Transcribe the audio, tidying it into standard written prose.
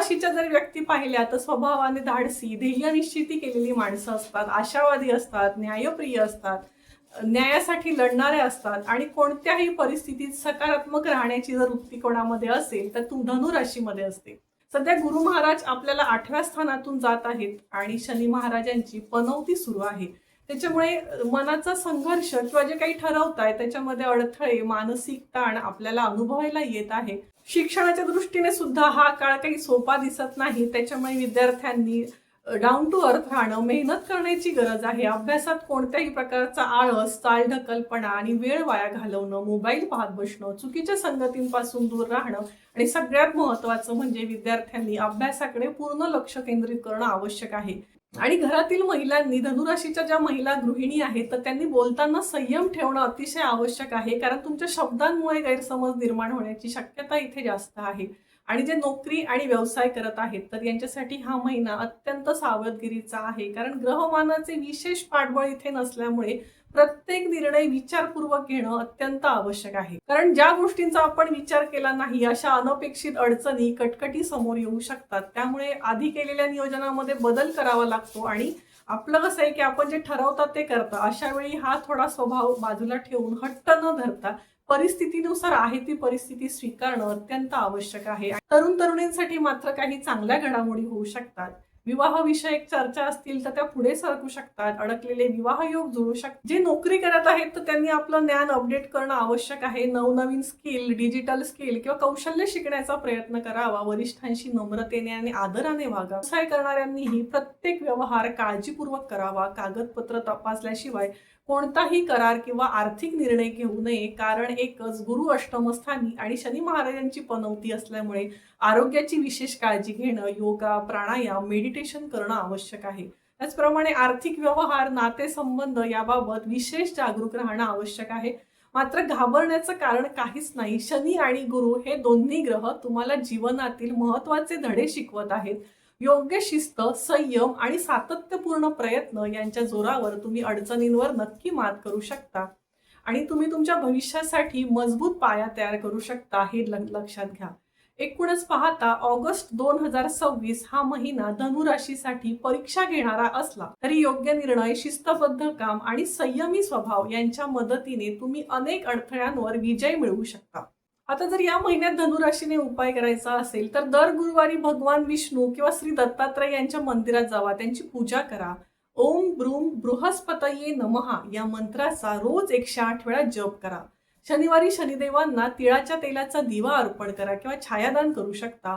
धनुराशीच्या जर व्यक्ती पाहिल्या तर स्वभावाने धाडसी, ध्येयनिश्चिती केलेली माणसं असतात, आशावादी असतात, न्यायप्रिय असतात, न्यायासाठी लढणारे असतात आणि कोणत्याही परिस्थितीत सकारात्मक राहण्याची जर वृत्ती कोणामध्ये असेल तर तू धनुराशीमध्ये असते. सध्या गुरु महाराज आपल्याला 8व्या स्थानातून जात आहेत आणि शनी महाराजांची पनौती सुरू आहे. त्याच्यामुळे मनाचा संघर्ष किंवा जे काही ठरवताय त्याच्यामध्ये अडथळे, मानसिक ताण आपल्याला अनुभवायला येत आहे. शिक्षणाच्या दृष्टीने सुद्धा हा काळ काही सोपा दिसत नाही. त्याच्यामुळे विद्यार्थ्यांनी डाऊन टू अर्थ राहणं, मेहनत करण्याची गरज आहे. अभ्यासात कोणत्याही प्रकारचा आळस, चालढकलपणा आणि वेळ वाया घालवणं, मोबाईल पाहत बसणं, चुकीच्या संगतींपासून दूर राहणं आणि सगळ्यात महत्त्वाचं म्हणजे विद्यार्थ्यांनी अभ्यासाकडे पूर्ण लक्ष केंद्रित करणं आवश्यक आहे. आणि घरातील महिलांनी, धनुराशीच्या ज्या महिला गृहिणी आहेत तर त्यांनी बोलताना संयम ठेवणं अतिशय आवश्यक आहे, कारण तुमच्या शब्दांमुळे गैरसमज निर्माण होण्याची शक्यता इथे जास्त आहे. आणि जे नोकरी आणि व्यवसाय करत आहेत तर यांच्यासाठी हा महिना अत्यंत सावधगिरीचा आहे, कारण ग्रहमानाचे विशेष पाठबळ इथे नसल्यामुळे प्रत्येक निर्णय विचारपूर्वक घेणं अत्यंत आवश्यक आहे. कारण ज्या गोष्टींचा आपण विचार केला नाही अशा अनपेक्षित अडचणी, कटकटी समोर येऊ शकतात. त्यामुळे आधी केलेल्या नियोजनामध्ये बदल करावा लागतो आणि आपलं कसं आहे की आपण जे ठरवतात ते करता. अशा वेळी हा थोडा स्वभाव बाजूला ठेवून हट्ट न धरता परिस्थितीनुसार आहे ती परिस्थिती स्वीकारणं अत्यंत आवश्यक आहे. तरुण तरुणींसाठी मात्र काही चांगल्या घडामोडी होऊ शकतात. विवाहविषयक चर्चा असतील तर त्या पुढे सरकू शकतात. अडकलेले विवाह योग जुळू शकतात. जे नोकरी करत आहेत तर त्यांनी आपलं ज्ञान अपडेट करणं आवश्यक आहे. नवनवीन स्किल, डिजिटल स्किल किंवा कौशल्य शिकण्याचा प्रयत्न करावा. वरिष्ठांशी नम्रतेने आणि आदराने वागा. व्यवसाय करणाऱ्यांनीही प्रत्येक व्यवहार काळजीपूर्वक करावा. कागदपत्र तपासल्याशिवाय कोणताही करार किंवा आर्थिक निर्णय घेऊ नये, कारण एकच गुरु अष्टमस्थानी आणि शनी महाराजांची पनौती असल्यामुळे आरोग्याची विशेष काळजी घेणं, योगा, प्राणायाम, मेडिटेशन करणं आवश्यक आहे. त्याचप्रमाणे आर्थिक व्यवहार, नातेसंबंध याबाबत विशेष जागरूक राहणं आवश्यक आहे. मात्र घाबरण्याचं कारण काहीच नाही. शनी आणि गुरु हे दोन्ही ग्रह तुम्हाला जीवनातील महत्त्वाचे धडे शिकवत आहेत. योग्य शिस्त, संयम आणि सातत्यपूर्ण प्रयत्न यांच्या जोरावर तुम्ही अडचणींवर नक्की मात करू शकता आणि तुम्ही तुमच्या भविष्यासाठी मजबूत पाया तयार करू शकता, हे लक्षात घ्या. एकूणच पाहता ऑगस्ट 2026 हा महिना धनुराशीसाठी परीक्षा घेणारा असला तरी योग्य निर्णय, शिस्तबद्ध काम आणि संयमी स्वभाव यांच्या मदतीने तुम्ही अनेक अडथळ्यांवर विजय मिळवू शकता. आता जर या महिन्यात धनुराशीने उपाय करायचा असेल तर दर गुरुवारी भगवान विष्णू किंवा श्री दत्तात्रय यांच्या मंदिरात जावा, त्यांची पूजा करा. ओम ब्रूम बृहस्पतये नमः या मंत्राचा रोज 108 वेळा जप करा. शनिवारी शनिदेवांना तिळाच्या तेलाचा दिवा अर्पण करा किंवा छायादान करू शकता.